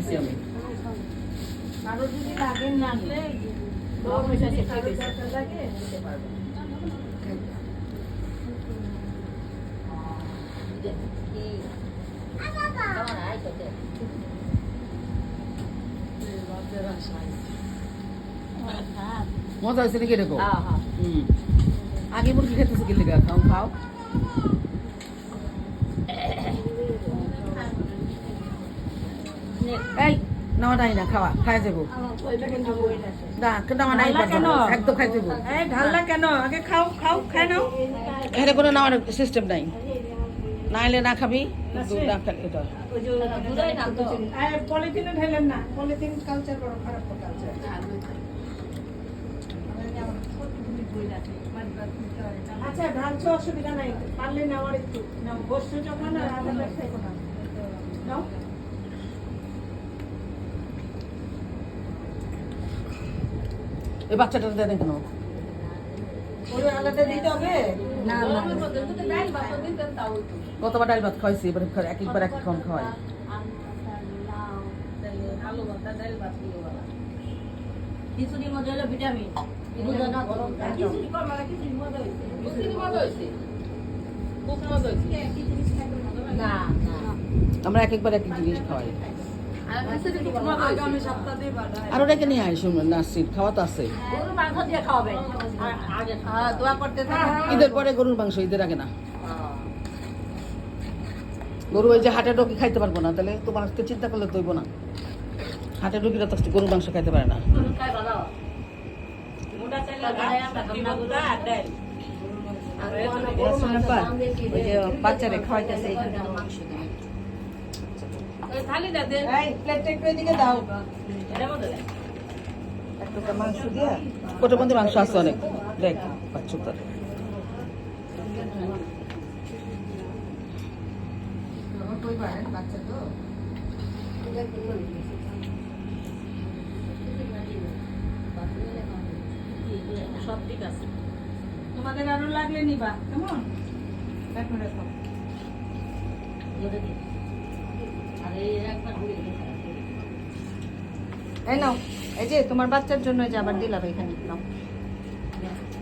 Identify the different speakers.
Speaker 1: দিছি আমি।
Speaker 2: আরো যদি লাগে না আসলে লাগে দিতে পারবো।
Speaker 1: মজা হয়েছে নাকি এরকম? আগে মুরগি খেতেছে কি লেগে? খাও খাও। এই নাও নাই না খাওয়া খাই যাবো না নাওয়া নাই একদম খাই যাবো।
Speaker 2: ঢাললা কেন? আগে খাও খাও খাই নাও।
Speaker 1: এখানে কোনো নাওয়ার সিস্টেম নাই, না এলে না খাবি না খেলে এটা।
Speaker 2: পলিথিনে ঢেলেন না, পলিথিন কালচার বড় খারাপ কালচার। আচ্ছা ঢালছো অসুবিধা নাই, পারলে নেওয়ার একটু নাও, বসছো যখন আর আধা ব্যবসায় কোনা নাও।
Speaker 1: এই বাচ্চাটা দেন কেন?
Speaker 2: ওরে আলাদা দিতে হবে না?
Speaker 1: কতবার ডাল ভাত খাওয়াইছি, এবার একবার এক খাওয়ান খাওয়াই।
Speaker 3: খিচুড়ির মধ্যে হলো ভিটামিন,
Speaker 1: আমরা এক একবার এক এক জিনিস খাওয়াই। আর ওটাকে নিয়ে আয় শুনুন, নাসির খাওয়া তো আছে। ঈদের পরে গরুর মাংস, ঈদের আগে না। গরু ওই যে হাটে ঢুকে খাইতে পারবো না, তাহলে তোমার চিন্তা করলে তৈব না। হাটে ঢুকিরা তো গরুর মাংস খাইতে পারে না।
Speaker 3: বাচ্চারে খাওয়াইতেছে মাংস দিয়া
Speaker 1: কোটের মধ্যে মাংস আছে অনেক, দেখ বাচ্চা তার।
Speaker 2: বাচ্চা তো
Speaker 3: সব ঠিক আছে।
Speaker 2: তোমাদের আরো লাগলে নিবা, কেমন? দেখো দেখো
Speaker 3: এই নাও, এই যে তোমার বাচ্চার জন্য যে আবার দিলাম এখানে নাও।